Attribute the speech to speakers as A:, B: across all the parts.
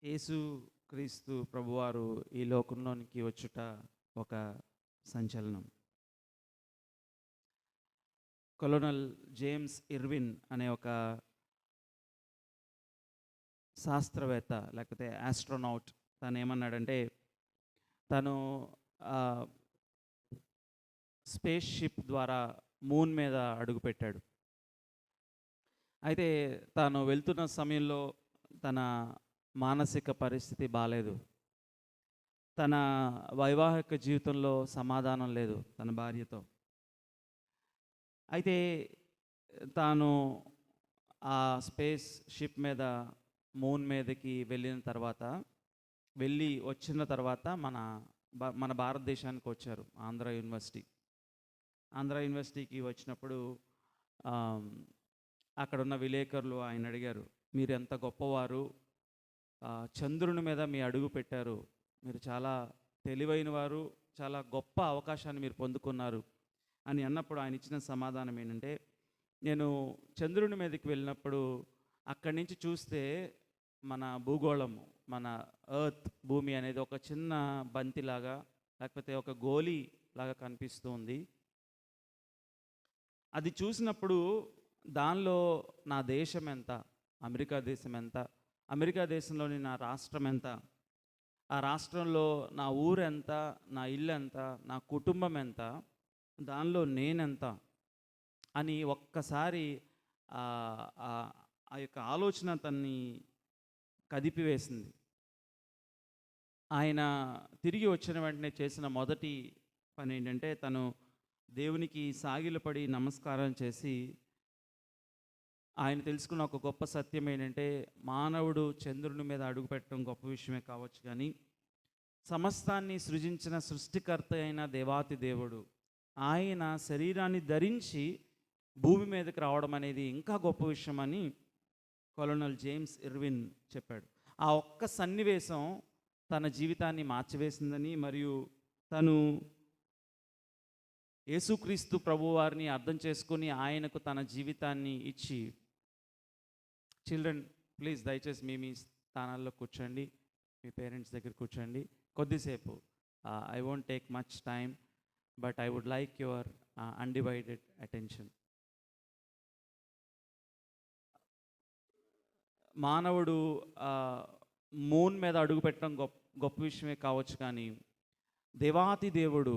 A: యేసు క్రీస్తు ప్రభువారు ఈ లోకంలోనికి వచ్చుట ఒక సంచలనం. కొలోనల్ జేమ్స్ ఇర్విన్ అనే ఒక శాస్త్రవేత్త లేకపోతే ఆస్ట్రోనాట్ తను ఏమన్నాడంటే, తను స్పేస్ షిప్ ద్వారా మూన్ మీద అడుగుపెట్టాడు. అయితే తాను వెళ్తున్న సమయంలో తన మానసిక పరిస్థితి బాలేదు. తన వైవాహిక జీవితంలో సమాధానం లేదు తన భార్యతో. అయితే తాను ఆ స్పేస్ షిప్ మీద మూన్ మీదకి వెళ్ళి వచ్చిన తర్వాత మన భారతదేశానికి వచ్చారు. ఆంధ్ర యూనివర్సిటీకి వచ్చినప్పుడు అక్కడున్న విలేకరులు ఆయన అడిగారు, మీరు ఎంత గొప్పవారు, చంద్రుని మీద మీ అడుగు పెట్టారు, మీరు చాలా తెలివైన వారు, చాలా గొప్ప అవకాశాన్ని మీరు పొందుకున్నారు అని అన్నప్పుడు ఆయన ఇచ్చిన సమాధానం ఏంటంటే, నేను చంద్రుని మీదకి వెళ్ళినప్పుడు అక్కడి నుంచి చూస్తే మన భూగోళం, మన ఎర్త్ భూమి అనేది ఒక చిన్న బంతిలాగా లేకపోతే ఒక గోళీ లాగా కనిపిస్తూ ఉంది. అది చూసినప్పుడు దానిలో నా దేశం ఎంత, అమెరికా దేశం ఎంత, అమెరికా దేశంలోని నా రాష్ట్రం ఎంత, ఆ రాష్ట్రంలో నా ఊరు ఎంత, నా ఇల్లు ఎంత, నా కుటుంబం ఎంత, దానిలో నేనెంత అని ఒక్కసారి ఆ యొక్క ఆలోచన తన్ని కదిపివేసింది. ఆయన తిరిగి వచ్చిన వెంటనే చేసిన మొదటి పని ఏంటంటే, తను దేవునికి సాగిలపడి నమస్కారం చేసి, ఆయన తెలుసుకున్న ఒక గొప్ప సత్యం ఏంటంటే, మానవుడు చంద్రుని మీద అడుగుపెట్టడం గొప్ప విషయమే కావచ్చు, కానీ సమస్తాన్ని సృజించిన సృష్టికర్త అయిన దేవాతి దేవుడు ఆయన శరీరాన్ని ధరించి భూమి మీదకి రావడం అనేది ఇంకా గొప్ప విషయం అని కొలోనల్ జేమ్స్ ఇర్విన్ చెప్పాడు. ఆ ఒక్క సన్నివేశం తన జీవితాన్ని మార్చివేసిందని, మరియు తను యేసుక్రీస్తు ప్రభువారిని అర్థం చేసుకొని ఆయనకు తన జీవితాన్ని ఇచ్చి, చిల్డ్రన్ ప్లీజ్ దయచేసి మీ స్థానాల్లో కూర్చోండి, మీ పేరెంట్స్ దగ్గర కూర్చోండి కొద్దిసేపు. I won't take much time, but I would like your undivided attention. మానవుడు మూన్ మీద అడుగుపెట్టడం గొప్ప విషయమే కావచ్చు, కానీ దేవాతి దేవుడు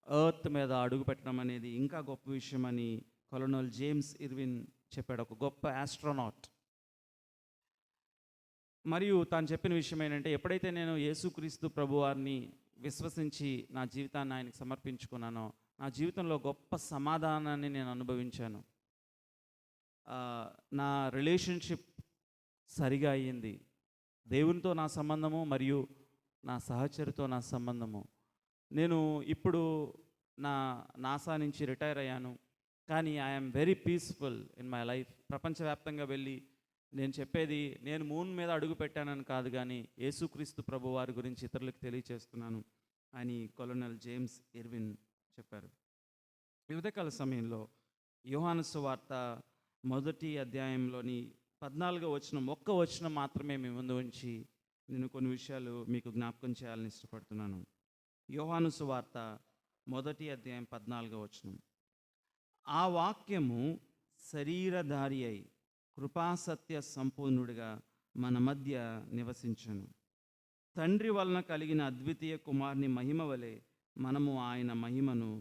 A: ఎర్త్ మీద అడుగుపెట్టడం అనేది ఇంకా గొప్ప విషయం అని కొలోనల్ జేమ్స్ ఇర్విన్ చెప్పాడు, ఒక గొప్ప ఆస్ట్రోనాట్. మరియు తాను చెప్పిన విషయం ఏంటంటే, ఎప్పుడైతే నేను యేసుక్రీస్తు ప్రభువారిని విశ్వసించి నా జీవితాన్ని ఆయనకు సమర్పించుకున్నానో, నా జీవితంలో గొప్ప సమాధానాన్ని నేను అనుభవించాను. నా రిలేషన్షిప్ సరిగా అయ్యింది. దేవునితో నా సంబంధము మరియు నా సహచరితో నా సంబంధము. నేను ఇప్పుడు నాసా నుంచి రిటైర్ అయ్యాను, కానీ I'm very peaceful in my life. ప్రపంచవ్యాప్తంగా వెళ్ళి నేను చెప్పేది, నేను మూన్ మీద అడుగు పెట్టానని కాదు, కానీ యేసుక్రీస్తు ప్రభు వారి గురించి ఇతరులకు తెలియచేస్తున్నాను అని కొలోనల్ జేమ్స్ ఇర్విన్ చెప్పారు. ఈ ఉదయకాల సమయంలో యోహాను సువార్త 1వ అధ్యాయంలోని 14వ వచనం, ఒక్క వచనం మాత్రమే మీ ముందు ఉంచి నేను కొన్ని విషయాలు మీకు జ్ఞాపకం చేయాలని ఇష్టపడుతున్నాను. యోహాను సువార్త 1వ అధ్యాయం 14వ వచనం. ఆ వాక్యము శరీరధారి అయి కృపాసత్య సంపూర్ణుడిగా మన మధ్య నివసించను. తండ్రి వలన కలిగిన అద్వితీయ కుమారుని మహిమ వలె మనము ఆయన మహిమను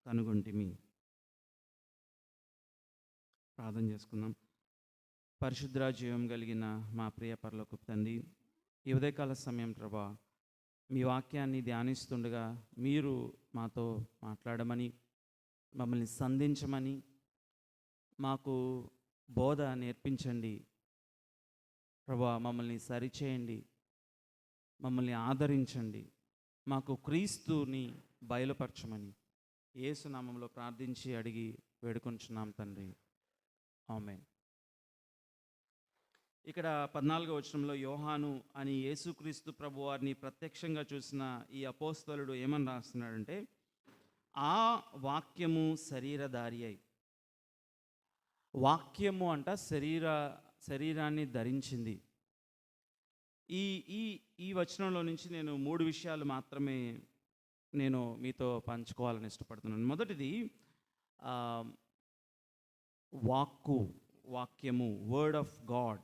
A: కనుగొంటిమి. ప్రార్థన చేసుకుందాం. పరిశుద్ధ జీవం కలిగిన మా ప్రియ పరలోకపు తండ్రి, ఈ ఉదయకాల సమయం ప్రభా, మీ వాక్యాన్ని ధ్యానిస్తుండగా మీరు మాతో మాట్లాడమని, మమ్మల్ని సంధించమని, మాకు బోధ నేర్పించండి ప్రభా. మమ్మల్ని సరిచేయండి, మమ్మల్ని ఆదరించండి, మాకు క్రీస్తుని బయలుపరచమని యేసు నామములో ప్రార్థించి అడిగి వేడుకొంచున్నాం తండ్రి, ఆమేన్. ఇక్కడ 14వ వచనంలో యోహాను అని యేసుక్రీస్తు ప్రభు వారిని ప్రత్యక్షంగా చూసిన ఈ అపోస్తలుడు ఏమని రాస్తున్నాడంటే, ఆ వాక్యము శరీరధారి అయి. వాక్యము అంట శరీరాన్ని ధరించింది. ఈ ఈ ఈ వచనంలో నుంచి నేను 3 విషయాలు మాత్రమే నేను మీతో పంచుకోవాలని ఇష్టపడుతున్నాను. మొదటిది ఆహ్, వాక్కు, వాక్యము, వర్డ్ ఆఫ్ గాడ్.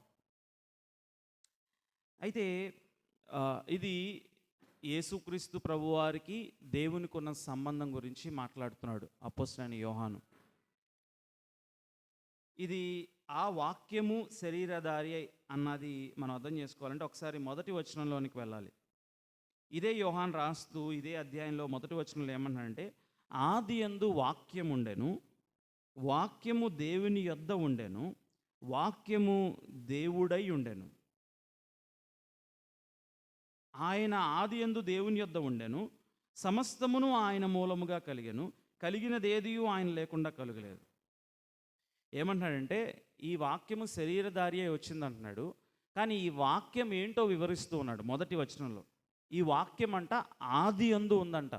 A: అయితే ఇది యేసుక్రీస్తు ప్రభువారికి దేవునికున్న సంబంధం గురించి మాట్లాడుతున్నాడు అపోస్తలుడైన యోహాను. ఇది ఆ వాక్యము శరీరధారి అన్నది మనం అర్థం చేసుకోవాలంటే ఒకసారి మొదటి వచనంలోనికి వెళ్ళాలి. ఇదే యోహాన్ రాస్తూ ఇదే అధ్యాయంలో మొదటి వచనంలో ఏమన్నాడంటే, ఆదియందు వాక్యం ఉండెను, వాక్యము దేవుని యొద్ద ఉండెను, వాక్యము దేవుడై ఉండెను. ఆయన ఆదియందు దేవుని యొద్ద ఉండెను, సమస్తమును ఆయన మూలముగా కలిగెను, కలిగినదేదియు ఆయన లేకుండా కలుగలేదు. ఏమంటున్నాడంటే ఈ వాక్యము శరీరధారి అయి వచ్చిందంటున్నాడు. కానీ ఈ వాక్యం ఏంటో వివరిస్తూ ఉన్నాడు మొదటి వచనంలో. ఈ వాక్యం అంట ఆది యందు ఉందంట.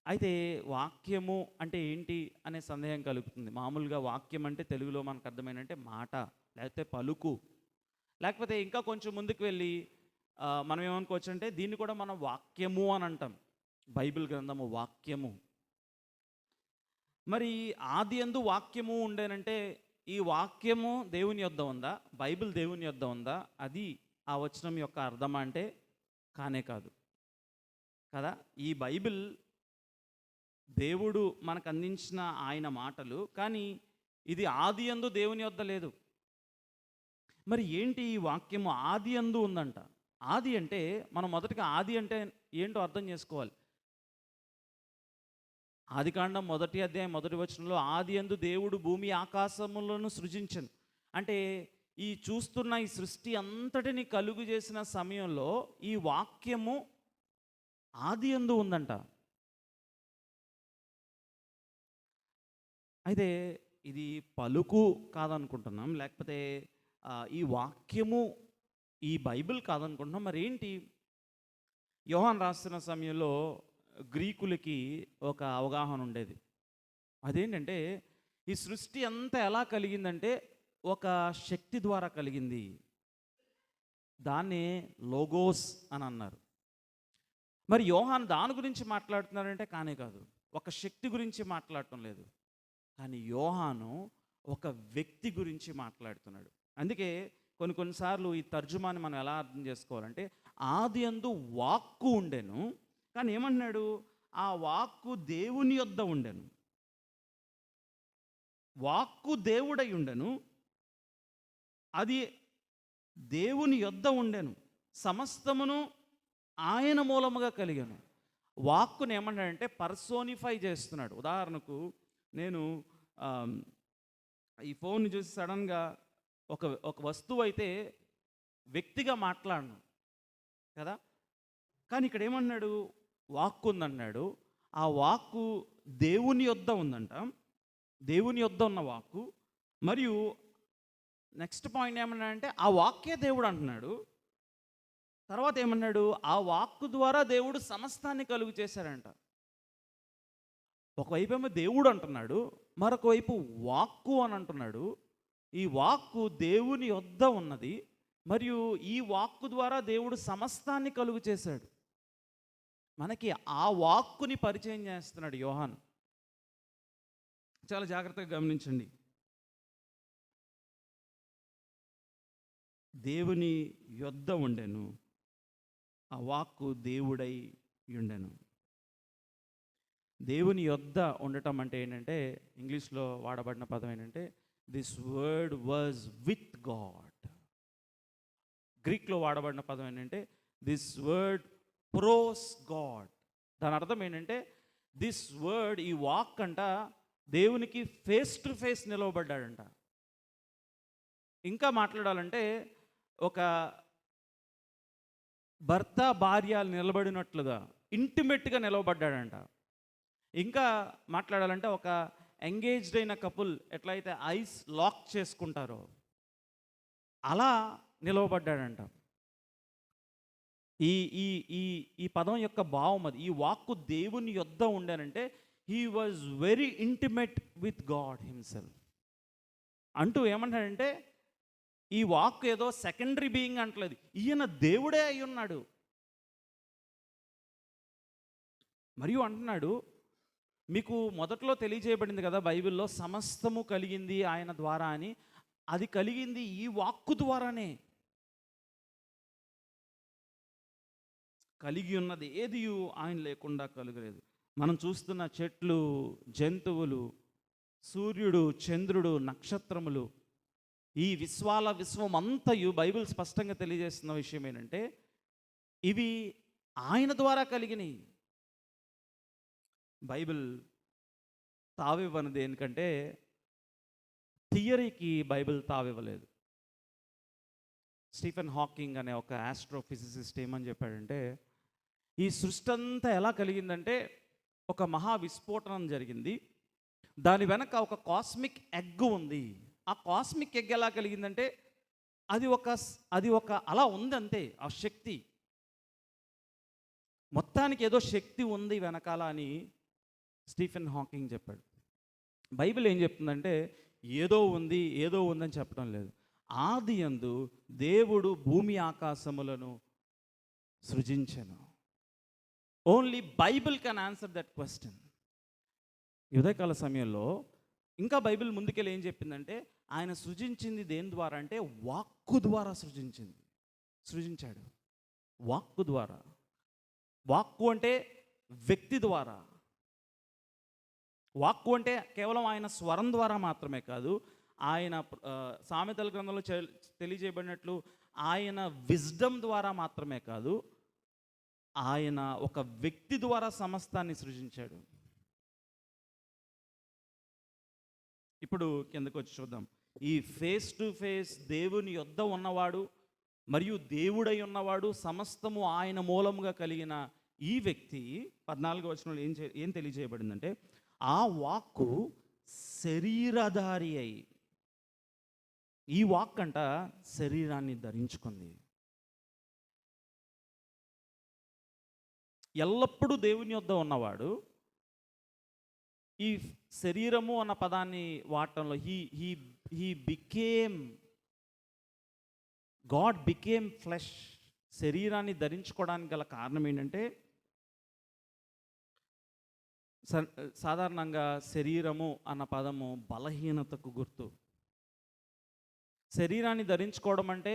A: అయితే వాక్యము అంటే ఏంటి అనే సందేహం కలుగుతుంది. మామూలుగా వాక్యం అంటే తెలుగులో మనకు అర్థమైనంటే మాట, లేకపోతే పలుకు, లేకపోతే ఇంకా కొంచెం ముందుకు వెళ్ళి మనం ఏమనుకోవచ్చు అంటే దీన్ని కూడా మనం వాక్యము అని అంటాం. బైబిల్ గ్రంథము వాక్యము. మరి ఆది యందు వాక్యము ఉండేనంటే ఈ వాక్యము దేవుని యొద్ద ఉందా, బైబిల్ దేవుని యొద్ద ఉందా, అది ఆ వచనం యొక్క అర్థమా అంటే కానే కాదు కదా. ఈ బైబిల్ దేవుడు మనకు అందించిన ఆయన మాటలు, కానీ ఇది ఆది యందు దేవుని యొద్ద లేదు. మరి ఏంటి ఈ వాక్యము ఆది యందు ఉందంట. ఆది అంటే మనం మొదటిగా ఆది అంటే ఏంటో అర్థం చేసుకోవాలి. ఆదికాండం 1వ అధ్యాయం 1వ వచనంలో ఆది యందు దేవుడు భూమి ఆకాశములను సృజించను అంటే ఈ చూస్తున్న ఈ సృష్టి అంతటిని కలుగు చేసిన సమయంలో ఈ వాక్యము ఆది యందు ఉందంట. అయితే ఇది పలుకు కాదనుకుంటున్నాం, లేకపోతే ఈ వాక్యము ఈ బైబిల్ కాదనుకుంటున్నాం. మరి ఏంటి? యోహాన్ రాస్తున్న సమయంలో గ్రీకులకి ఒక అవగాహన ఉండేది. అదేంటంటే ఈ సృష్టి అంతా ఎలా కలిగిందంటే ఒక శక్తి ద్వారా కలిగింది. దాన్నే లోగోస్ అని అన్నారు. మరి యోహాన్ దాని గురించి మాట్లాడుతున్నాడంటే కానే కాదు, ఒక శక్తి గురించి మాట్లాడటం లేదు. కానీ యోహాను ఒక వ్యక్తి గురించి మాట్లాడుతున్నాడు. అందుకే కొన్నిసార్లు ఈ తర్జుమాని మనం ఎలా అర్థం చేసుకోవాలంటే ఆది యందు వాక్కు ఉండెను, కానీ ఏమంటున్నాడు? ఆ వాక్కు దేవుని యొద్ద ఉండెను, వాక్కు దేవుడై ఉండెను, అది దేవుని యొద్ద ఉండెను, సమస్తమును ఆయన మూలముగా కలిగాను. వాక్కుని ఏమంటాడంటే పర్సోనిఫై చేస్తున్నాడు. ఉదాహరణకు నేను ఈ ఫోన్ని చూసి సడన్గా ఒక వస్తువు అయితే వ్యక్తిగా మాట్లాడను కదా. కానీ ఇక్కడ ఏమన్నాడు? వాక్కు ఉందన్నాడు. ఆ వాక్కు దేవుని యొద్ద ఉందంట, దేవుని యొద్ద ఉన్న వాక్కు. మరియు నెక్స్ట్ పాయింట్ ఏమన్నాడంటే ఆ వాక్యే దేవుడు అంటున్నాడు. తర్వాత ఏమన్నాడు? ఆ వాక్కు ద్వారా దేవుడు సమస్తాన్ని కలుగు చేశాడంట. ఒకవైపు ఏమో దేవుడు అంటున్నాడు, మరొక వైపు వాక్కు అని అంటున్నాడు. ఈ వాక్కు దేవుని యొద్ద ఉన్నది, మరియు ఈ వాక్కు ద్వారా దేవుడు సమస్తాన్ని కలుగు చేశాడు. మనకి ఆ వాక్కుని పరిచయం చేస్తున్నాడు యోహాన్. చాలా జాగ్రత్తగా గమనించండి. దేవుని యొద్ద ఉండెను, ఆ వాక్కు దేవుడై ఉండెను. దేవుని యొద్ద ఉండటం అంటే ఏంటంటే ఇంగ్లీష్లో వాడబడిన పదం ఏంటంటే this word was with God. గ్రీక్లో వాడబడిన పదం ఏంటంటే దిస్ వర్డ్ ప్రోస్ గాడ్. దాని అర్థం ఏంటంటే దిస్ వర్డ్, ఈ వాక్ అంట దేవునికి ఫేస్ టు ఫేస్ నిలవబడ్డాడంట. ఇంకా మాట్లాడాలంటే ఒక భర్త భార్య నిలబడినట్లుగా ఇంటిమేట్గా నిలవబడ్డాడంట. ఇంకా మాట్లాడాలంటే ఒక ఎంగేజ్డ్ అయిన కపుల్ ఎట్లయితే ఐస్ లాక్ చేసుకుంటారో అలా నిలవబడ్డాడంట. ఈ ఈ ఈ ఈ పదం యొక్క భావం అది. ఈ వాక్కు దేవుని యొద్ద ఉండానంటే he was very intimate with God himself అంటూ ఏమంటాడంటే ఈ వాక్ ఏదో సెకండరీ బీయింగ్ అంటలేదు, ఈయన దేవుడే అయి ఉన్నాడు. మరియు అంటున్నాడు, మీకు మొదట్లో తెలియజేయబడింది కదా బైబిల్లో, సమస్తము కలిగింది ఆయన ద్వారా అని. అది కలిగింది ఈ వాక్కు ద్వారానే. కలిగి ఉన్నది ఏది ఆయన లేకుండా కలుగలేదు. మనం చూస్తున్న చెట్లు, జంతువులు, సూర్యుడు, చంద్రుడు, నక్షత్రములు, ఈ విశ్వం అంతయు బైబిల్ స్పష్టంగా తెలియజేస్తున్న విషయం ఏంటంటే ఇవి ఆయన ద్వారా కలిగినవి. బైబిల్ తావివ్వనిది ఎందుకంటే థియరీకి బైబిల్ తావివ్వలేదు. స్టీఫెన్ హాకింగ్ అనే ఒక ఆస్ట్రోఫిజిసిస్ట్ ఏమని చెప్పాడంటే, ఈ సృష్టి అంతా ఎలా కలిగిందంటే ఒక మహా విస్ఫోటనం జరిగింది, దాని వెనక ఒక కాస్మిక్ ఎగ్ ఉంది. ఆ కాస్మిక్ ఎగ్ ఎలా కలిగిందంటే అది ఒక అలా ఉంది అంతే. ఆ శక్తి మొత్తానికి ఏదో శక్తి ఉంది వెనకాల అని స్టీఫెన్ హాకింగ్ చెప్పాడు. బైబిల్ ఏం చెప్తుందంటే ఏదో ఉందని చెప్పడం లేదు. ఆది యందు దేవుడు భూమి ఆకాశములను సృజించెను. Only Bible can answer that question. ఉదయకాల సమయంలో ఇంకా బైబిల్ ముందుకెళ్ళి ఏం చెప్పిందంటే ఆయన సృజించింది దేని ద్వారా అంటే వాక్కు ద్వారా సృజించాడు. వాక్కు ద్వారా. వాక్కు అంటే వ్యక్తి ద్వారా. వాక్కు అంటే కేవలం ఆయన స్వరం ద్వారా మాత్రమే కాదు, ఆయన సామెతల గ్రంథంలో తెలియజేయబడినట్లు ఆయన విజ్డమ్ ద్వారా మాత్రమే కాదు, ఆయన ఒక వ్యక్తి ద్వారా సమస్తాన్ని సృజించాడు. ఇప్పుడు కిందకు వచ్చి చూద్దాం. ఈ ఫేస్ టు ఫేస్ దేవుని యొద్ద ఉన్నవాడు మరియు దేవుడై ఉన్నవాడు, సమస్తము ఆయన మూలముగా కలిగిన ఈ వ్యక్తి 14వ వచనంలో ఏం తెలియజేయబడిందంటే ఆ వాక్కు శరీరధారి అయి, ఈ వాక్ అంట శరీరాన్ని ధరించుకుంది. ఎల్లప్పుడూ దేవుని యొద్ద ఉన్నవాడు ఈ శరీరము అన్న పదాన్ని వాడటంలో he became God became flesh. శరీరాన్ని ధరించుకోవడానికి గల కారణం ఏంటంటే సాధారణంగా శరీరము అన్న పదము బలహీనతకు గుర్తు. శరీరాన్ని ధరించుకోవడం అంటే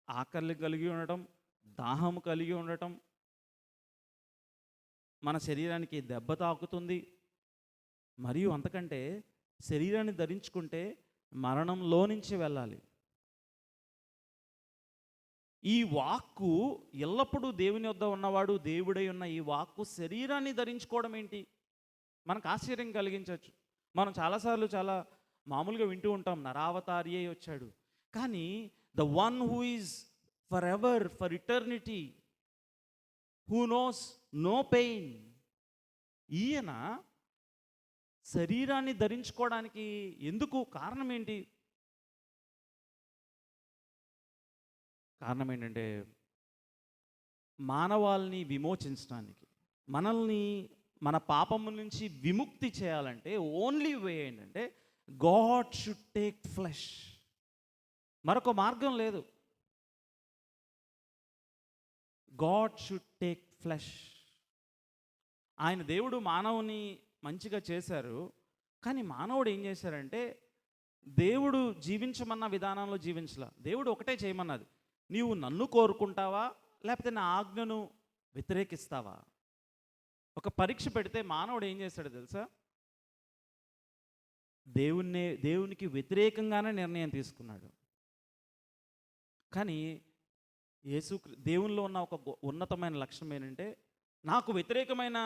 A: ఆకలి కలిగి ఉండటం, దాహము కలిగి ఉండటం, మన శరీరానికి దెబ్బ తాకుతుంది. మరియు అంతకంటే శరీరాన్ని ధరించుకుంటే మరణంలో నుంచి వెళ్ళాలి. ఈ వాక్కు ఎల్లప్పుడూ దేవుని వద్ద ఉన్నవాడు దేవుడై ఉన్న ఈ వాక్కు శరీరాన్ని ధరించుకోవడం ఏంటి మనకు ఆశ్చర్యం కలిగించవచ్చు. మనం చాలాసార్లు చాలా మామూలుగా వింటూ ఉంటాం, నరావతారి అయి వచ్చాడు. కానీ the one who is for ever, for eternity, who knows no pain, ఈయన శరీరాన్ని ధరించుకోవడానికి ఎందుకు కారణం ఏంటి? కారణం ఏంటంటే మానవాల్ని విమోచించడానికి, మనల్ని మన పాపము నుంచి విముక్తి చేయాలంటే ఓన్లీ వే ఏంటంటే గాడ్ షుడ్ టేక్ ఫ్లెష్. మరొక మార్గం లేదు. God should take flesh. ఆయన దేవుడు మానవుని మంచిగా చేశారు, కానీ మానవుడు ఏం చేశారంటే దేవుడు జీవించమన్న విధానంలో జీవించలా. దేవుడు ఒకటే చేయమన్నది, నీవు నన్ను కోరుకుంటావా లేకపోతే నా ఆజ్ఞను వ్యతిరేకిస్తావా. ఒక పరీక్ష పెడితే మానవుడు ఏం చేశాడు తెలుసా? దేవునికి వ్యతిరేకంగానే నిర్ణయం తీసుకున్నాడు. కానీ దేవునిలో ఉన్న ఒక ఉన్నతమైన లక్ష్యం ఏంటంటే నాకు వ్యతిరేకమైన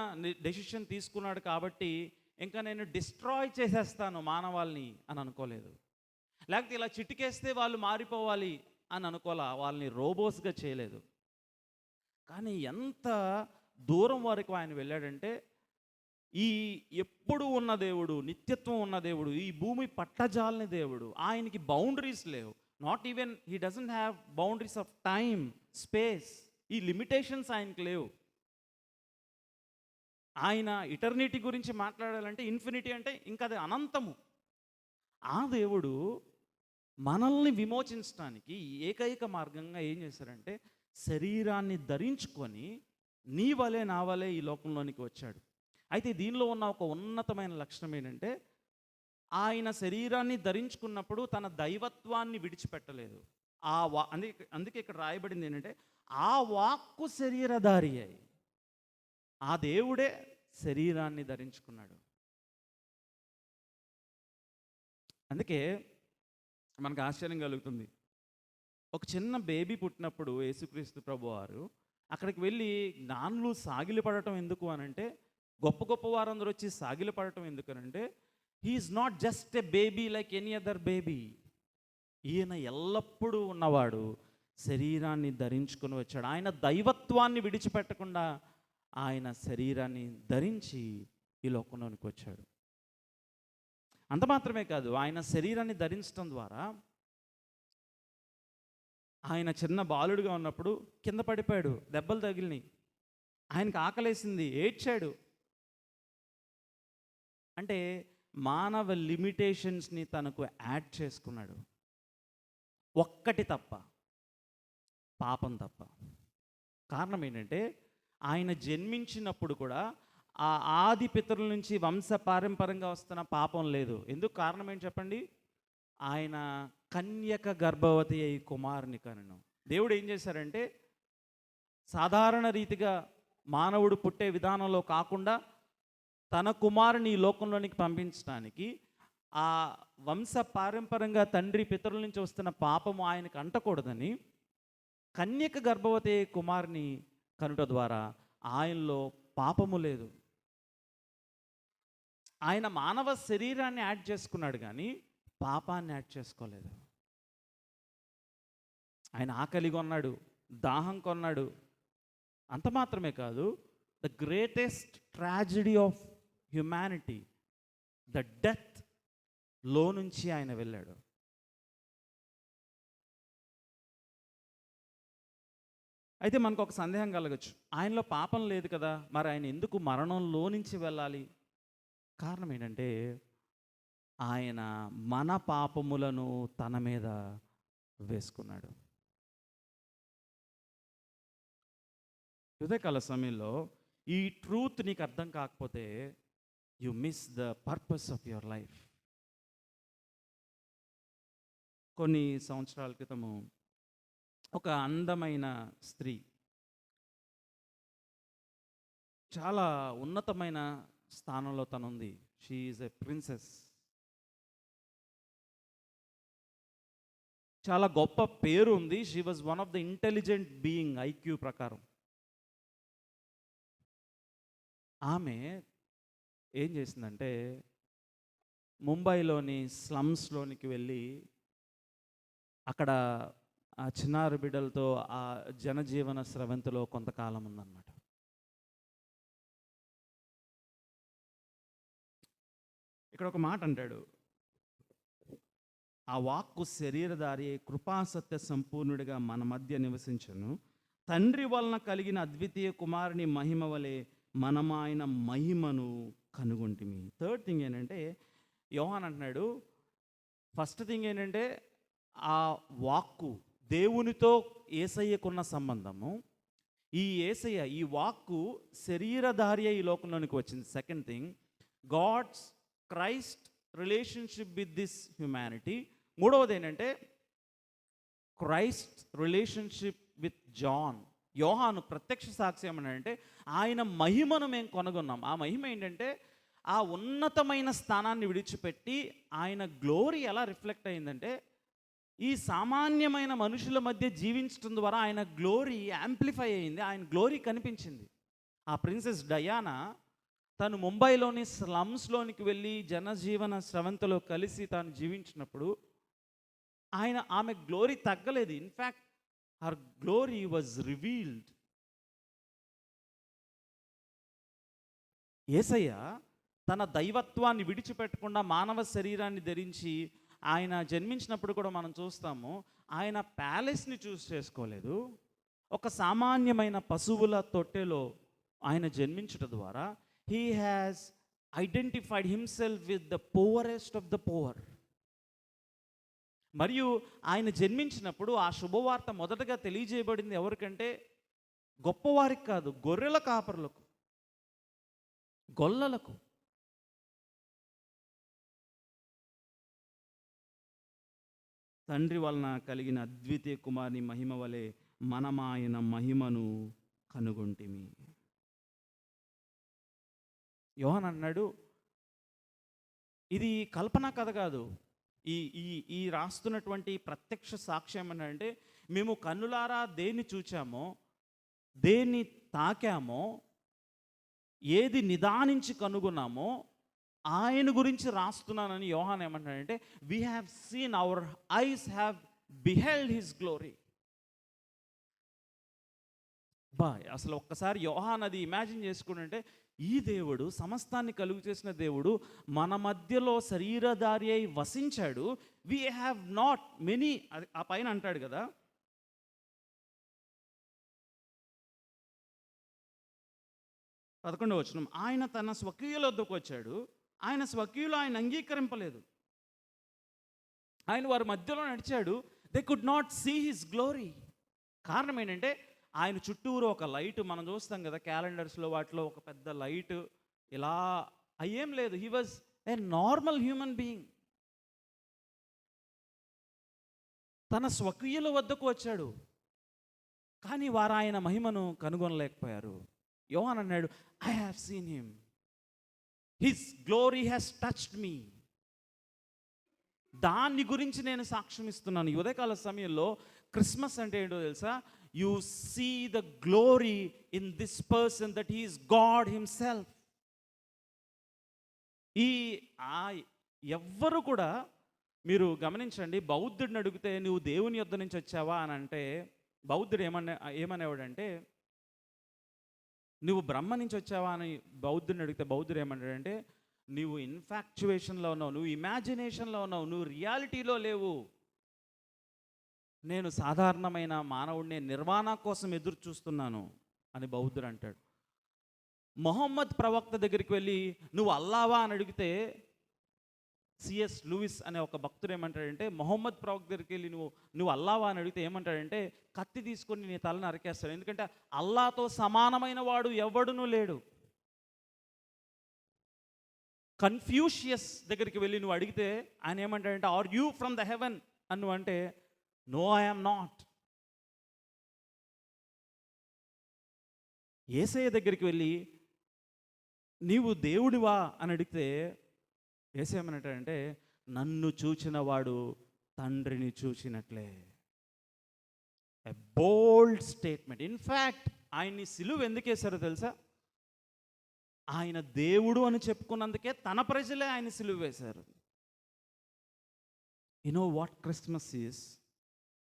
A: డెసిషన్ తీసుకున్నాడు కాబట్టి ఇంకా నేను డిస్ట్రాయ్ చేసేస్తాను మానవాల్ని అని అనుకోలేదు. లేకపోతే ఇలా చిటికేస్తే వాళ్ళు మారిపోవాలి అని అనుకోలే. వాళ్ళని రోబోస్గా చేయలేదు. కానీ ఎంత దూరం వరకు ఆయన వెళ్ళాడంటే ఈ ఎప్పుడు ఉన్న దేవుడు, నిత్యత్వం ఉన్న దేవుడు, ఈ భూమి పట్టజాలని దేవుడు, ఆయనకి బౌండరీస్ లేవు. Not even he doesn't have boundaries of time, space. ఈ లిమిటేషన్స్ ఆయనకి లేవు. ఆయన ఇటర్నిటీ గురించి మాట్లాడాలంటే ఇన్ఫినిటీ అంటే ఇంకా అది అనంతము. ఆ దేవుడు మనల్ని విమోచించడానికి ఏకైక మార్గంగా ఏం చేశారంటే శరీరాన్ని ధరించుకొని నీ వలె నా వలె ఈ లోకంలోనికి వచ్చాడు. అయితే దీనిలో ఉన్న ఒక ఉన్నతమైన లక్షణం ఏంటంటే ఆయన శరీరాన్ని ధరించుకున్నప్పుడు తన దైవత్వాన్ని విడిచిపెట్టలేదు. అందుకే ఇక్కడ రాయబడింది ఏంటంటే ఆ వాక్కు శరీరధారి అయి ఆ దేవుడే శరీరాన్ని ధరించుకున్నాడు. అందుకే మనకు ఆశ్చర్యం కలుగుతుంది. ఒక చిన్న బేబీ పుట్టినప్పుడు యేసుక్రీస్తు ప్రభువారు అక్కడికి వెళ్ళి జ్ఞానులు సాగిలపడటం ఎందుకు అనంటే, గొప్ప గొప్ప వారందరూ వచ్చి సాగిలపడటం ఎందుకనంటే, he is not just a baby like any other baby. ఈయన ఎల్లప్పుడూ ఉన్నవాడు, శరీరాన్ని ధరించుకొని వచ్చాడు. ఆయన దైవత్వాన్ని విడిచిపెట్టకుండా ఆయన శరీరాన్ని ధరించి ఈ లోకంలోనికి వచ్చాడు. అంత మాత్రమే కాదు, ఆయన శరీరాన్ని ధరించడం ద్వారా ఆయన చిన్న బాలుడిగా ఉన్నప్పుడు కింద పడిపోయాడు, దెబ్బలు తగిలినాయి, ఆయనకు ఆకలేసింది, ఏడ్చాడు. అంటే మానవ లిమిటేషన్స్ని తనకు యాడ్ చేసుకున్నాడు. ఒక్కటి తప్ప, పాపం తప్ప. కారణం ఏంటంటే ఆయన జన్మించినప్పుడు కూడా ఆ ఆది పితరుల నుంచి వంశ పారంపర్యంగా వస్తున్న పాపం లేదు. ఎందుకు కారణం ఏంటి చెప్పండి? ఆయన కన్యక గర్భవతి అయి కుమారుని కనెను. దేవుడు ఏం చేశారంటే సాధారణ రీతిగా మానవుడు పుట్టే విధానంలో కాకుండా తన కుమారుని ఈ లోకంలోనికి పంపించడానికి ఆ వంశ పారంపర్యంగా తండ్రి పితరుల నుంచి వస్తున్న పాపము ఆయనకు అంటకూడదని కన్యక గర్భవతి కుమారుని కనుట ద్వారా ఆయనలో పాపము లేదు. ఆయన మానవ శరీరాన్ని యాడ్ చేసుకున్నాడు కానీ పాపాన్ని యాడ్ చేసుకోలేదు. ఆయన ఆకలి కొన్నాడు, దాహం కొన్నాడు. అంత మాత్రమే కాదు, the greatest tragedy of humanity, the death లో నుంచి ఆయన వెళ్ళాడు. అయితే మనకు ఒక సందేహం కలగచ్చు, ఆయనలో పాపం లేదు కదా, మరి ఆయన ఎందుకు మరణంలో నుంచి వెళ్ళాలి? కారణం ఏంటంటే ఆయన మన పాపములను తన మీద వేసుకున్నాడు. ఉదయకాల సమయంలో ఈ ట్రూత్ నీకు అర్థం కాకపోతే you miss the purpose of your life. కొన్ని సంవత్సరాల క్రితము ఒక అందమైన స్త్రీ, చాలా ఉన్నతమైన స్థానంలో తనుంది. She is a princess. చాలా గొప్ప పేరు ఉంది. She was one of the intelligent being IQ ప్రకారం. ఆమె ఏం చేసిందంటే ముంబైలోని స్లమ్స్లోనికి వెళ్ళి అక్కడ ఆ చిన్నారి బిడ్డలతో ఆ జనజీవన స్రవంతిలో కొంతకాలం ఉందన్నమాట. ఇక్కడ ఒక మాట అంటాడు, ఆ వాక్కు శరీరధారి కృపాసత్య సంపూర్ణుడిగా మన మధ్య నివసించను, తండ్రి వలన కలిగిన అద్వితీయ కుమారుని మహిమ వలె మనం ఆయన మహిమను కనుగొంటిమి. థర్డ్ థింగ్ ఏంటంటే యోహాన్ అంటున్నాడు, ఫస్ట్ థింగ్ ఏంటంటే ఆ వాక్కు దేవునితో యేసయ్యకున్న సంబంధము, ఈ యేసయ్య ఈ వాక్కు శరీరధారి ఈ లోకంలోనికి వచ్చింది. Second thing, God's Christ relationship with this humanity. మూడవది ఏంటంటే క్రైస్ట్ రిలేషన్షిప్ విత్ జాన్. యోహాను ప్రత్యక్ష సాక్ష్యం అంటే ఆయన మహిమను మేము కనుగొన్నాం. ఆ మహిమ ఏంటంటే ఆ ఉన్నతమైన స్థానాన్ని విడిచిపెట్టి ఆయన గ్లోరీ ఎలా రిఫ్లెక్ట్ అయిందంటే ఈ సామాన్యమైన మనుషుల మధ్య జీవించడం ద్వారా ఆయన గ్లోరీ యాంప్లిఫై అయింది, ఆయన గ్లోరీ కనిపించింది. ఆ ప్రిన్సెస్ డయానా తను ముంబైలోని స్లమ్స్లోనికి వెళ్ళి జనజీవన స్రవంతిలో కలిసి తాను జీవించినప్పుడు ఆమె గ్లోరీ తగ్గలేదు. In fact her glory was revealed. Yesayya తన దైవత్వాన్ని విడిచిపెట్టకుండా మానవ శరీరాన్ని ధరించి ఆయన జన్మించినప్పుడు కూడా మనం చూస్తాము, ఆయన ప్యాలెస్ని చూస్ చేసుకోలేదు. ఒక సామాన్యమైన పశువుల తొట్టెలో ఆయన జన్మించడం ద్వారా he has identified himself with the poorest of the poor. మరియు ఆయన జన్మించినప్పుడు ఆ శుభవార్త మొదటగా తెలియజేయబడింది ఎవరికంటే గొప్పవారికి కాదు, గొర్రెల కాపరులకు, గొల్లలకు. తండ్రి వలన కలిగిన అద్వితీయ కుమారుని మహిమ వలె మనమాయన మహిమను కనుగొంటిమి. యోహాన్ అన్నాడు, ఇది కల్పన కథ కాదు. ఈ ఈ ఈ రాస్తున్నటువంటి ప్రత్యక్ష సాక్ష్యం అంటే మేము కన్నులారా దేన్ని చూచామో, దేన్ని తాకామో, ఏది నిదానించి కనుగొన్నామో ఆయన గురించి రాస్తున్నానని యోహాన్ ఏమంటాడంటే, we have seen, our eyes have beheld his glory. అసలు ఒక్కసారి యోహాన్ అది ఇమాజిన్ చేసుకుంటే, ఈ దేవుడు, సమస్తాన్ని కలుగు చేసిన దేవుడు మన మధ్యలో శరీరధారి అయి వసించాడు. వీ హ్యావ్ నాట్ మెనీ, ఆ పైన అంటాడు కదా, పదకొండవ వచనం, ఆయన తన స్వకీయుల వద్దకు వచ్చాడు, ఆయన స్వకీయులు ఆయన అంగీకరింపలేదు. ఆయన వారి మధ్యలో నడిచాడు, they could not see his glory. కారణం ఏంటంటే ఆయన చుట్టూరు ఒక లైట్, మనం చూస్తాం కదా క్యాలెండర్స్లో, వాటిలో ఒక పెద్ద లైట్ ఇలా అయ్యేం లేదు. He was a normal human being. తన స్వకీయుల వద్దకు వచ్చాడు, కానీ వారు ఆయన మహిమను కనుగొనలేకపోయారు. యోహాన్ అన్నాడు, I have seen him, his glory has touched మీ. దాన్ని గురించి నేను సాక్ష్యం ఇస్తున్నాను. ఈ ఉదయకాల సమయంలో క్రిస్మస్ అంటే ఏంటో తెలుసా? You see the glory in this person, that he is God himself. ఎవ్వరు కూడా, మీరు గమనించండి, బౌద్ధుడిని అడిగితే నువ్వు దేవుని యొద్ద నుంచి వచ్చావా అని అంటే, బౌద్ధుడు ఏమనేవాడంటే, నువ్వు బ్రహ్మ నుంచి వచ్చావా అని బౌద్ధుడిని అడిగితే బౌద్ధుడు ఏమంటాడంటే, నువ్వు ఇన్ఫాక్చువేషన్లో ఉన్నావు, నువ్వు ఇమాజినేషన్లో ఉన్నావు, నువ్వు రియాలిటీలో లేవు. నేను సాధారణమైన మానవుడిని, నిర్వాణ కోసం ఎదురు చూస్తున్నాను అని బౌద్ధుడు అంటాడు. మొహమ్మద్ ప్రవక్త దగ్గరికి వెళ్ళి నువ్వు అల్లావా అని అడిగితే, సిఎస్ లూయిస్ అనే ఒక భక్తుడు ఏమంటాడంటే, మొహమ్మద్ ప్రవక్త దగ్గరికి వెళ్ళి నువ్వు అల్లావా అని అడిగితే ఏమంటాడంటే, కత్తి తీసుకొని నీ తలను నరికేస్తాడు. ఎందుకంటే అల్లాతో సమానమైన వాడు ఎవడునూ లేడు. కన్ఫ్యూషియస్ దగ్గరికి వెళ్ళి నువ్వు అడిగితే ఆయన ఏమంటాడంటే, are you from the heaven అని నువ్వు అంటే, no I am not. Yesayya దగ్గరికి వెళ్ళి నీవు దేవుడివా అని అడిగితే యేసయ్యమంటాడంటే, నన్ను చూచిన వాడు తండ్రిని చూసినట్లే. ఎ బోల్డ్ స్టేట్మెంట్. ఇన్ఫ్యాక్ట్ ఆయన్ని సిలువ ఎందుకు వేశారో తెలుసా? ఆయన దేవుడు అని చెప్పుకున్నందుకే తన ప్రజలే ఆయన సిలువ వేశారు. You know what Christmas is?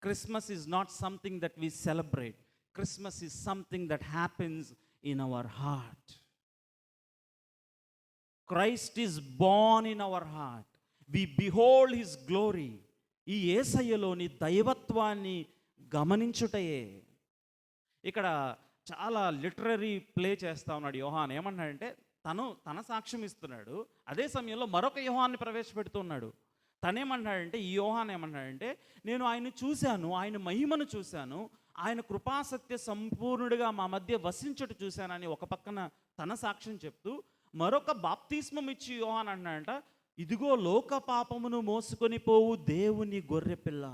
A: Christmas is not something that we celebrate. Christmas is something that happens in our heart. Christ is born in our heart. We behold his glory. ఈ యేసయ్యలోని దైవత్వాన్ని గమనించుటయే. ఇక్కడ చాలా లిటరరీ ప్లే చేస్తా ఉన్నాడు యోహాన్. ఏమన్నాడంటే, తన సాక్ష్యం ఇస్తున్నాడు, అదే సమయంలో మరొక యోహాన్ని ప్రవేశపెడుతున్నాడు. తనేమన్నాడంటే, ఈ యోహాన్ ఏమన్నాడంటే, నేను ఆయన్ని చూశాను, ఆయన మహిమను చూశాను, ఆయన కృపాసత్య సంపూర్ణుడిగా మా మధ్య వసించుట చూశానని ఒక పక్కన తన సాక్ష్యం చెప్తూ, మరొక బాప్తిస్మం ఇచ్చి యోహాన్ అన్నాడంట, ఇదిగో లోక పాపమును మోసుకొని పోవు దేవుని గొర్రెపిల్ల.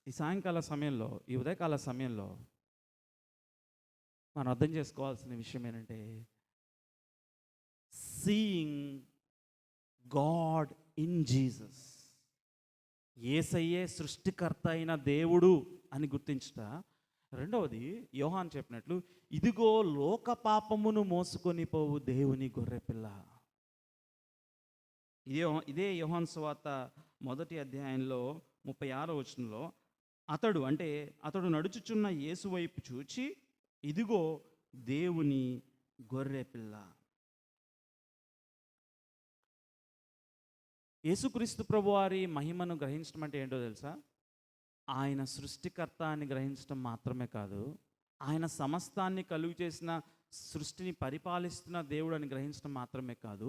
A: ఈ సాయంకాల సమయంలో, ఈ ఉదయకాల సమయంలో మనం అర్థం చేసుకోవాల్సిన విషయం ఏంటంటే, సీయింగ్ గాడ్ ఇన్ జీసస్. యేసయ్యే సృష్టికర్త అయిన దేవుడు అని గుర్తించుట. రెండవది, యోహాన్ చెప్పినట్లు, ఇదిగో లోక పాపమును మోసుకొని పోవు దేవుని గొర్రెపిల్ల. ఇదే యోహాను సువార్త 1వ అధ్యాయంలో 36వ వచనంలో, అతడు నడుచుచున్న యేసు వైపు చూచి, ఇదిగో దేవుని గొర్రెపిల్ల. యేసుక్రీస్తు ప్రభువారి మహిమను గ్రహించడం అంటే ఏంటో తెలుసా? ఆయన సృష్టికర్త అని గ్రహించడం మాత్రమే కాదు, ఆయన సమస్తాన్ని కలుగు చేసిన సృష్టిని పరిపాలిస్తున్న దేవుడు అని గ్రహించడం మాత్రమే కాదు,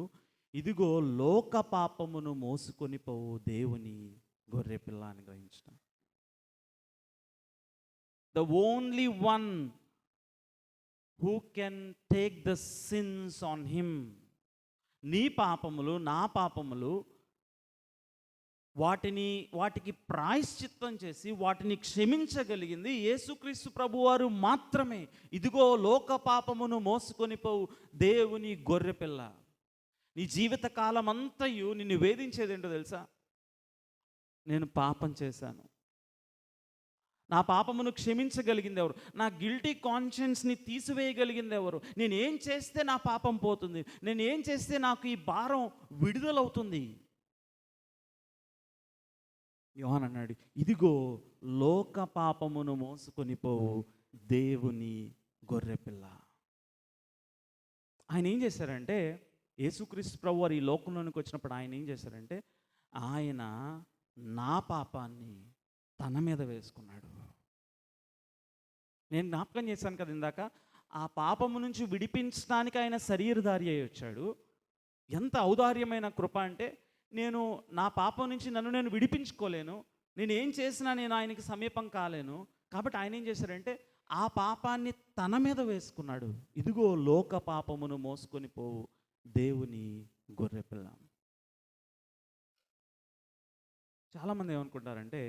A: ఇదిగో లోక పాపమును మోసుకొని పోవు దేవుని గొర్రెపిల్ల అని గ్రహించడం. The only one who can take the sins on him. నీ పాపములు, నా పాపములు, వాటికి ప్రాయశ్చిత్తం చేసి వాటిని క్షమించగలిగింది యేసుక్రీస్తు ప్రభువారు మాత్రమే. ఇదిగో లోక పాపమును మోసుకొని పోవు దేవుని గొర్రెపిల్ల. నీ జీవిత కాలం అంతయు నిన్ను వేధించేది ఏంటో తెలుసా? నేను పాపం చేశాను, నా పాపమును క్షమించగలిగింది ఎవరు? నా గిల్టీ కాన్షియన్స్ని తీసివేయగలిగింది ఎవరు? నేను ఏం చేస్తే నా పాపం పోతుంది? నేను ఏం చేస్తే నాకు ఈ భారం విడుదలవుతుంది? యోహాను అన్నాడు, ఇదిగో లోక పాపమును మోసుకొని పోవు దేవుని గొర్రెపిల్ల. ఆయన ఏం చేశారంటే, యేసుక్రీస్తు ప్రభు వారు ఈ లోకంలోనికి వచ్చినప్పుడు ఆయన ఏం చేశారంటే, ఆయన నా పాపాన్ని తన మీద వేసుకున్నాడు. నేను జ్ఞాపకం చేశాను కదా ఇందాక, ఆ పాపము నుంచి విడిపించడానికి ఆయన శరీరధారి అయి వచ్చాడు. ఎంత ఔదార్యమైన కృప అంటే, నేను నా పాపం నుంచి నన్ను నేను విడిపించుకోలేను, నేను ఏం చేసినా నేను ఆయనకి సమీపం కాలేను. కాబట్టి ఆయన ఏం చేశారంటే, ఆ పాపాన్ని తన మీద వేసుకున్నాడు. ఇదిగో లోక పాపమును మోసుకొని పోవు దేవుని గొర్రెపిల్ల. చాలామంది ఏమనుకుంటారంటే,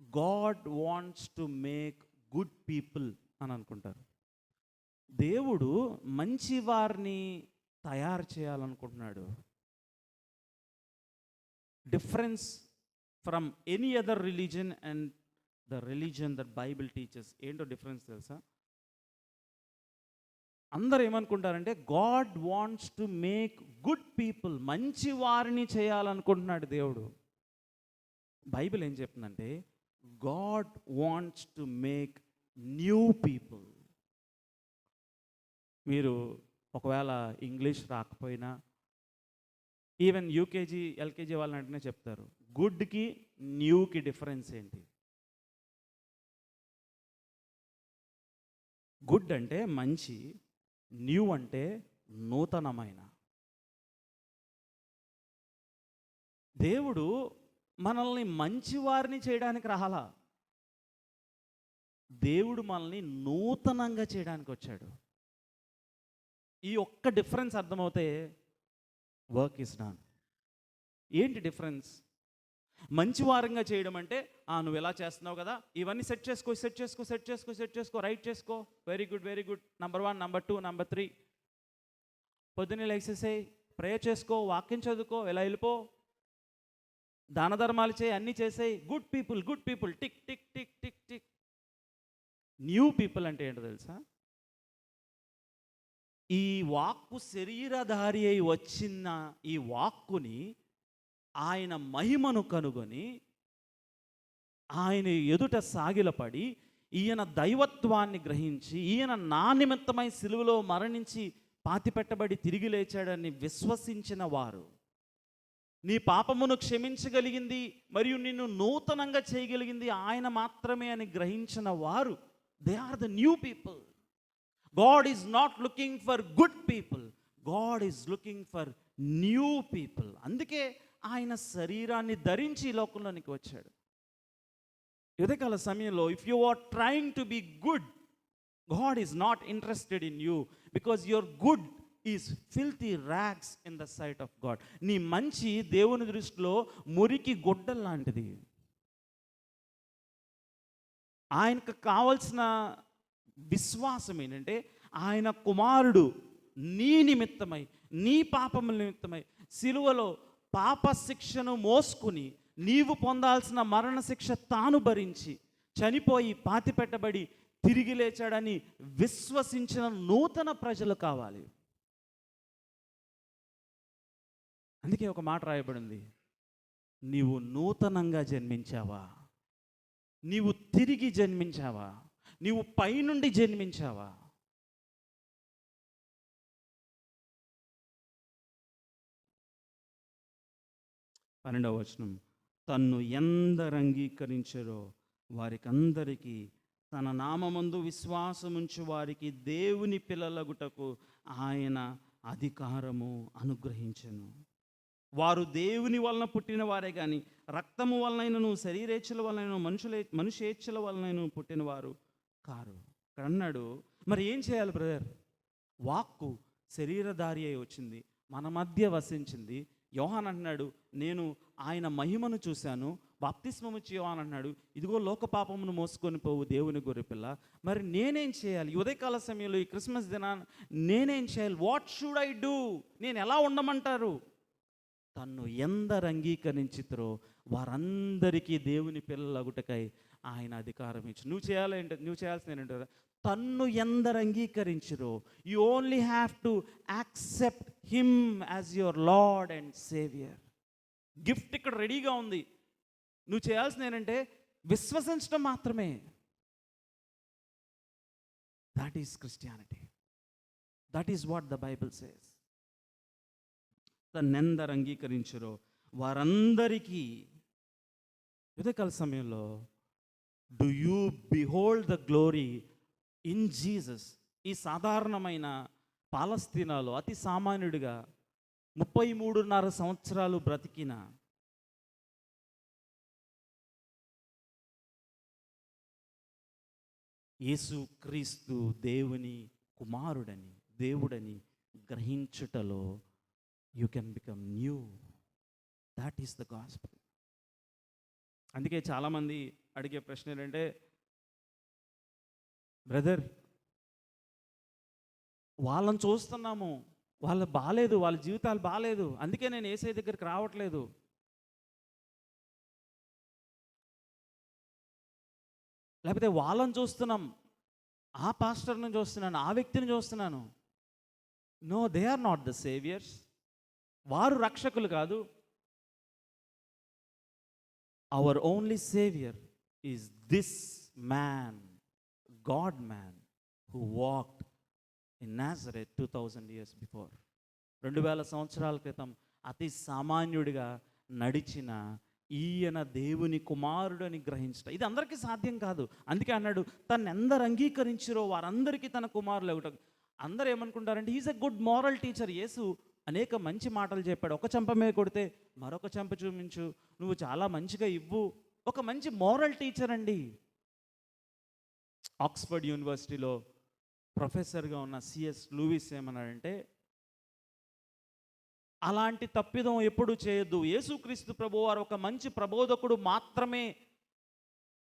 A: God wants to make good people అని అనుకుంటారు. దేవుడు మంచి వారిని తయారు చేయాలనుకుంటున్నాడు. Difference from any other religion and the religion that Bible teachers. ఏంటో డిఫరెన్స్ తెలుసా? అందరూ ఏమనుకుంటారంటే, God wants to make good people, మంచి వారిని చేయాలనుకుంటున్నాడు దేవుడు. బైబిల్ ఏం చెప్తుందంటే, God wants to make new people. మీరు ఒకవేళ ఇంగ్లీష్ రాకపోయినా, ఈవెన్ యూకేజీ ఎల్కేజీ వాళ్ళని అంటేనే చెప్తారు, గుడ్కి న్యూకి డిఫరెన్స్ ఏంటి? గుడ్ అంటే మంచి, న్యూ అంటే నూతనమైన. దేవుడు మనల్ని మంచివారిని చేయడానికి రాలా, దేవుడు మనల్ని నూతనంగా చేయడానికి వచ్చాడు. ఈ ఒక్క డిఫరెన్స్ అర్థమవుతే వర్క్ ఈస్ డన్. ఏంటి డిఫరెన్స్? మంచివారంగా చేయడం అంటే, నువ్వు ఎలా చేస్తున్నావు కదా, ఇవన్నీ సెట్ చేసుకో, రైట్ చేసుకో, very good, number 1, number 2, number 3, పొద్దున్నే లేచేసేయ్, ప్రేయర్ చేసుకో, వాక్యం చదువుకో, ఎలా వెళ్ళిపో, దాన ధర్మాలు చేయి, అన్నీ చేసేయి. Good people, tick tick tick tick tick. New people అంటే ఏంటో తెలుసా? ఈ వాక్కు శరీరధారి అయి వచ్చిన ఈ వాక్కుని ఆయన మహిమను కనుగొని ఆయన ఎదుట సాగిలపడి, ఈయన దైవత్వాన్ని గ్రహించి, ఈయన నా నిమిత్తమై సిలువలో మరణించి పాతిపెట్టబడి తిరిగి లేచాడని విశ్వసించిన వారు, నీ పాపమును క్షమించగలిగింది మరియు నిన్ను నూతనంగా చేయగలిగింది ఆయన మాత్రమే అని గ్రహించిన వారు, they are the new people. God is not looking for good people. God is looking for new people. అందుకే ఆయన శరీరాన్ని ధరించి ఈ లోకంలోనికి వచ్చాడు. ఉదయకాల సమయంలో, if you are trying to be good, God is not interested in you because your good is filthy rags in the sight of God. నీ మంచి దేవుని దృష్టిలో మురికి గుడ్డల లాంటిది. ఆయనకు కావాల్సిన విశ్వాసం ఏంటంటే, ఆయన కుమారుడు నీ నిమిత్తమై, నీ పాపముల నిమిత్తమై సిలువలో పాప శిక్షను మోసుకుని, నీవు పొందాల్సిన మరణ శిక్ష తాను భరించి చనిపోయి పాతిపెట్టబడి తిరిగి లేచాడని విశ్వసించిన నూతన ప్రజలు కావాలి. అందుకే ఒక మాట రాయబడింది, నీవు నూతనంగా జన్మించావా? నీవు తిరిగి జన్మించావా? నీవు పైనుండి జన్మించావా? పన్నెండవ వచనం, తన్ను ఎందరు అంగీకరించారో వారికందరికీ తన నామమందు విశ్వాసముంచు వారికి దేవుని పిల్లలగుటకు ఆయన అధికారము అనుగ్రహించెను. వారు దేవుని వలన పుట్టిన వారే కానీ రక్తము వలనైనను శరీరేచ్ఛల వలనైనను మనుషేచ్ఛల వలనైనను పుట్టినవారు కారు. ఇక్కడ అన్నాడు, మరి ఏం చేయాలి బ్రదర్? వాక్కు శరీరధారి అయి వచ్చింది, మన మధ్య వసించింది. యోహాన్ అంటున్నాడు, నేను ఆయన మహిమను చూశాను. బాప్తిస్మము ఇచ్చి యోహాన్ అంటున్నాడు, ఇదిగో లోక పాపమును మోసుకొని పోవు దేవుని గొర్రెపిల్ల. మరి నేనేం చేయాలి? ఈ ఉదయకాల సమయంలో ఈ క్రిస్మస్ దినాన్ని నేనేం చేయాలి? What should I do? నేను ఎలా ఉండమంటారు? తన్ను ఎందరు అంగీకరించితురో వారందరికీ దేవుని పిల్లలగుటకై ఆయన అధికారం ఇచ్చి. నువ్వు చేయాల్సిన ఏంటంటే, తన్ను ఎందరు అంగీకరించిరో, you only have to accept him as your lord and saviour. Gift ఇక్కడ రెడీగా ఉంది. నువ్వు చేయాల్సింది ఏంటంటే విశ్వసించడం మాత్రమే. That is Christianity. That is what the Bible says. తన్నెందరు అంగీకరించరో వారందరికీ. ఉదయకాల సమయంలో do you behold the glory in Jesus? ఈ సాధారణమైన పాలస్తీనాలో అతి సామాన్యుడిగా 33.5 సంవత్సరాలు బ్రతికిన యేసు క్రీస్తు దేవుని కుమారుడని, దేవుడని గ్రహించుటలో you can become new. That is the gospel. అందుకే చాలామంది అడిగే ప్రశ్న ఏంటంటే, బ్రదర్ వాళ్ళని చూస్తున్నాము, వాళ్ళు బాగాలేదు, వాళ్ళ జీవితాలు బాగాలేదు, అందుకే నేను యేసయ్య దగ్గరికి రావట్లేదు. లేకపోతే వాళ్ళని చూస్తున్నాం, ఆ పాస్టర్ని చూస్తున్నాను, ఆ వ్యక్తిని చూస్తున్నాను. No, they are not the saviours. వారు రక్షకులు కాదు. Our only saviour is this man, God man, who walked in Nazareth 2000 years before. 2000 సంవత్సరాల క్రితం అతి సామాన్యుడిగా నడిచిన ఈయన దేవుని కుమారుడని గ్రహించడం ఇది అందరికీ సాధ్యం కాదు. అందుకే అన్నాడు, తను ఎందరు అంగీకరించిరో వారందరికీ తన కుమారులు అవ్వటం. అందరూ ఏమనుకుంటారంటే, is a good moral teacher. Yesu అనేక మంచి మాటలు చెప్పాడు. ఒక చెంప మీద కొడితే మరొక చెంప చూపించు, నువ్వు చాలా మంచిగా ఇవ్వు. ఒక మంచి మారల్ టీచర్ అండి. ఆక్స్ఫర్డ్ యూనివర్సిటీలో ప్రొఫెసర్గా ఉన్న సిఎస్ లూయిస్ ఏమన్నాడంటే, అలాంటి తప్పిదం ఎప్పుడు చేయొద్దు. యేసుక్రీస్తు ప్రభువారు ఒక మంచి ప్రబోధకుడు మాత్రమే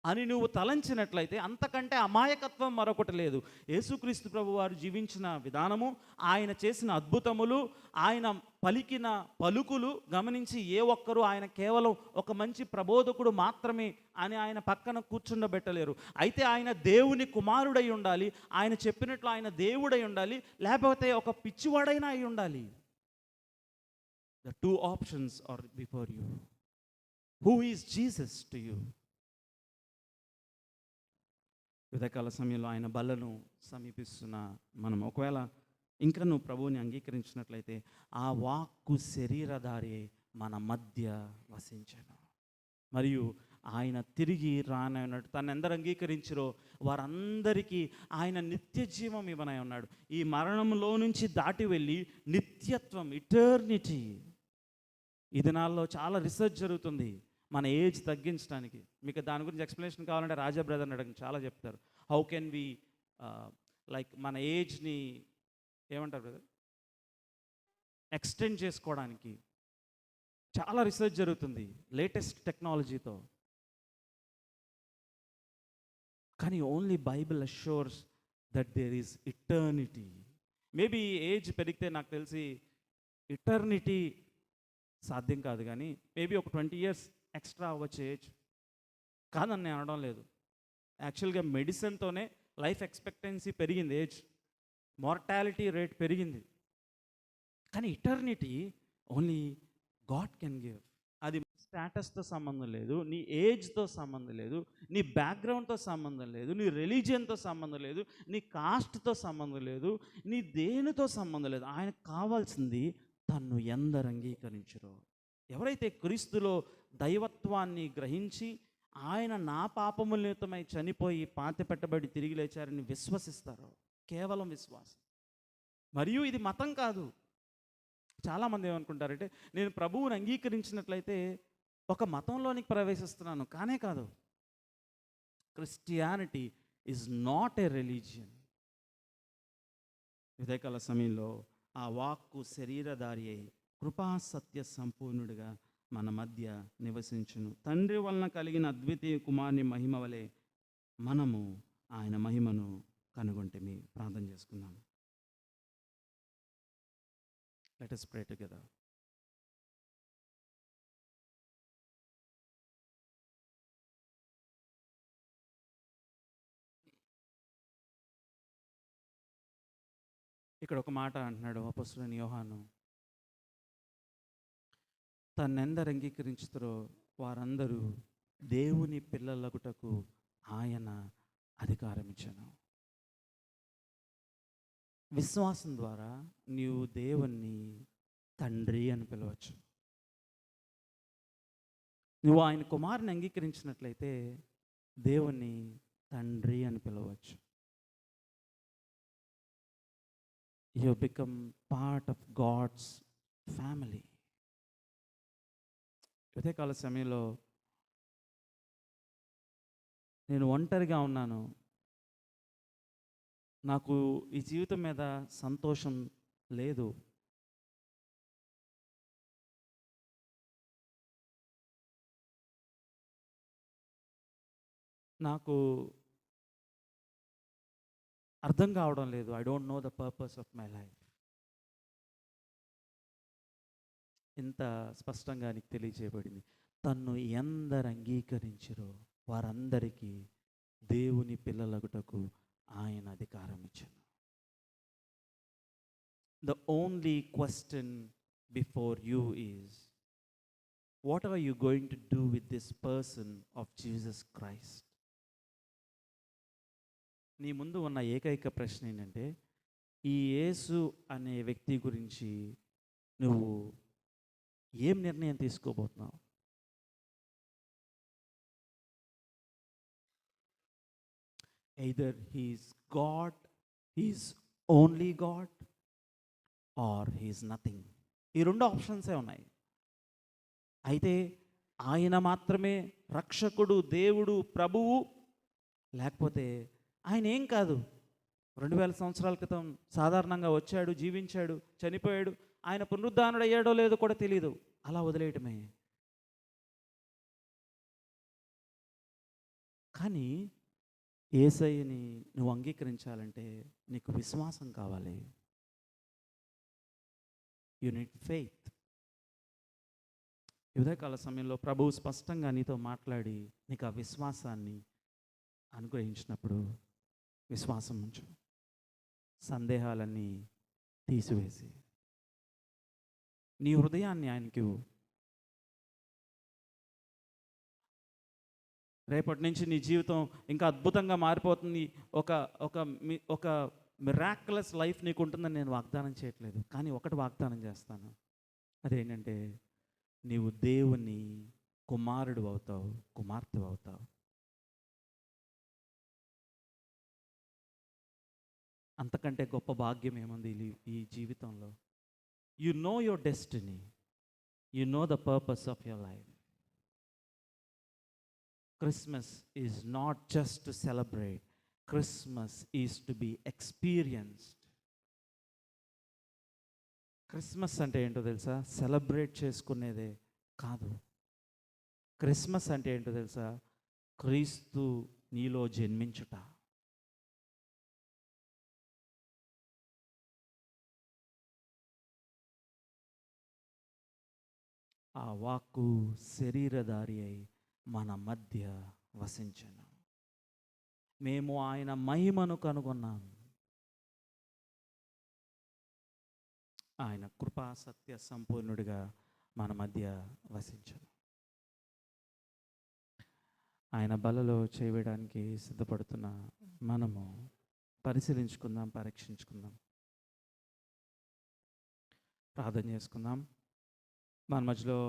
A: అని నువ్వు తలంచినట్లయితే అంతకంటే అమాయకత్వం మరొకటి లేదు. యేసుక్రీస్తు ప్రభువారు జీవించిన విధానము, ఆయన చేసిన అద్భుతములు, ఆయన పలికిన పలుకులు గమనించి ఏ ఒక్కరూ ఆయన కేవలం ఒక మంచి ప్రబోధకుడు మాత్రమే అని ఆయన పక్కన కూర్చుండబెట్టలేరు. అయితే ఆయన దేవుని కుమారుడై ఉండాలి, ఆయన చెప్పినట్లు ఆయన దేవుడై ఉండాలి, లేకపోతే ఒక పిచ్చివాడైనా అయి ఉండాలి. The two options are before you. Who is Jesus to you? ఉదయకాల సమయంలో ఆయన బలను సమీపిస్తున్న మనం ఒకవేళ ఇంకా నువ్వు ప్రభువుని అంగీకరించినట్లయితే ఆ వాక్కు శరీరధారి మన మధ్య వసించెను. మరియు ఆయన తిరిగి రానన్నాడు. తను ఎందరు అంగీకరించిరో వారందరికీ ఆయన నిత్య జీవం ఇవ్వనై ఉన్నాడు. ఈ మరణంలో నుంచి దాటి వెళ్ళి నిత్యత్వం, ఇటర్నిటీ. ఈ దినాల్లో చాలా రీసెర్చ్ జరుగుతుంది మన ఏజ్ తగ్గించడానికి. మీకు దాని గురించి ఎక్స్ప్లెనేషన్ కావాలంటే రాజా బ్రదర్ని అడగండి, చాలా చెప్తారు. హౌ కెన్ వి లైక్ మన ఏజ్ని ఏమంటారు బ్రదర్, ఎక్స్టెండ్ చేసుకోవడానికి చాలా రీసెర్చ్ జరుగుతుంది లేటెస్ట్ టెక్నాలజీతో. కానీ only Bible assures that there is eternity. Maybe age పెరిగితే నాకు తెలిసి ఇటర్నిటీ సాధ్యం కాదు, కానీ మేబీ ఒక 20 years ఎక్స్ట్రా అవ్వచ్చు ఏజ్. కాదని నేను అనడం లేదు. యాక్చువల్గా మెడిసిన్తోనే లైఫ్ ఎక్స్పెక్టెన్సీ పెరిగింది, ఏజ్ మార్టాలిటీ రేట్ పెరిగింది. కానీ eternity only God can give. అది స్టేటస్తో సంబంధం లేదు, నీ ఏజ్తో సంబంధం లేదు, నీ బ్యాక్గ్రౌండ్తో సంబంధం లేదు, నీ రిలీజియన్తో సంబంధం లేదు, నీ కాస్ట్తో సంబంధం లేదు, నీ దేనితో సంబంధం లేదు. ఆయనకు కావాల్సింది తన్ను ఎందరు అంగీకరించరో. ఎవరైతే క్రీస్తులో దైవత్వాన్ని గ్రహించి ఆయన నా పాపముల నిమిత్తమై చనిపోయి పాతిపెట్టబడి తిరిగి లేచారని విశ్వసిస్తారో, కేవలం విశ్వాసం. మరియు ఇది మతం కాదు. చాలామంది ఏమనుకుంటారంటే, నేను ప్రభువుని అంగీకరించినట్లయితే ఒక మతంలోనికి ప్రవేశిస్తున్నాను. కానే కాదు. Christianity is not a religion. ఉదయకాల సమయంలో ఆ వాక్కు శరీరధారి అయి కృపా సత్య సంపూర్ణుడిగా మన మధ్య నివసించును. తండ్రి వలన కలిగిన అద్వితీయ కుమారుని మహిమ వలె మనము ఆయన మహిమను కనుగొంటిమి. ప్రార్థన చేసుకుందాం. Let us pray together. ఇక్కడ ఒక మాట అంటున్నాడు అపొస్తలుడైన యోహాను, తన్నెందరు అంగీకరించుతారో వారందరూ దేవుని పిల్లలగుటకు ఆయన అధికారం ఇచ్చాను. విశ్వాసం ద్వారా నీవు దేవుణ్ణి తండ్రి అని పిలవచ్చు. నువ్వు ఆయన కుమారుని అంగీకరించినట్లయితే దేవుణ్ణి తండ్రి అని పిలవచ్చు. You become part of God's family. ఉదయకాల సమయంలో నేను ఒంటరిగా ఉన్నాను. నాకు ఈ జీవితం మీద సంతోషం లేదు. నాకు అర్థం కావడం లేదు. I don't know the purpose of my life. ఇంత స్పష్టంగా నీకు తెలియజేయబడింది. తన్ను ఎందరు అంగీకరించిరో వారందరికీ దేవుని పిల్లలగుటకు ఆయన అధికారం ఇచ్చాను. The only question before you is, what are you going to do with this person of Jesus Christ? నీ ముందు ఉన్న ఏకైక ప్రశ్న ఏంటంటే, ఈ యేసు అనే వ్యక్తి గురించి నువ్వు ఏం నిర్ణయం తీసుకోబోతున్నావు? Either he is God, he is only God, or he is nothing. ఈ రెండు ఆప్షన్సే ఉన్నాయి. అయితే ఆయన మాత్రమే రక్షకుడు, దేవుడు, ప్రభువు, లేకపోతే ఆయన ఏం కాదు, 2000 సంవత్సరాల క్రితం సాధారణంగా వచ్చాడు, జీవించాడు, చనిపోయాడు, ఆయన పునరుద్ధానుడు అయ్యాడో లేదో కూడా తెలియదు, అలా వదిలేయటమే. కానీ యేసయ్యని నువ్వు అంగీకరించాలంటే నీకు విశ్వాసం కావాలి. You need faith. ఉదయకాల సమయంలో ప్రభువు స్పష్టంగా నీతో మాట్లాడి నీకు ఆ విశ్వాసాన్ని అనుగ్రహించినప్పుడు విశ్వాసం ఉంచు. సందేహాలన్నీ తీసివేసి నీ హృదయాన్ని ఆయనకి ఇవ్వు. రేపటి నుంచి నీ జీవితం ఇంకా అద్భుతంగా మారిపోతుంది. ఒక మిరాక్యులస్ లైఫ్ నీకు ఉంటుందని నేను వాగ్దానం చేయట్లేదు. కానీ ఒకటి వాగ్దానం చేస్తాను, అదేంటంటే నీవు దేవుని కుమారుడు అవుతావు, కుమార్తె అవుతావు. అంతకంటే గొప్ప భాగ్యం ఏముంది ఈ జీవితంలో? You know your destiny, you know the purpose of your life. Christmas is not just to celebrate. Christmas is to be experienced. Christmas అంటే ఏంటో తెలుసా? సెలబ్రేట్ చేసుకునేదే కాదు. క్రిస్మస్ అంటే ఏంటో తెలుసా? క్రీస్తు నీలో జన్మించుట. ఆ వాక్కు శరీరధారి అయి మన మధ్య వసించెను. మేము ఆయన మహిమను కనుగొన్నాం. ఆయన కృపా సత్య సంపూర్ణుడిగా మన మధ్య వసించెను. ఆయన బలలో చేయడానికి సిద్ధపడుతున్న మనము పరిశీలించుకుందాం, పరీక్షించుకుందాం, ప్రార్థన చేసుకుందాం. మన మధ్యలో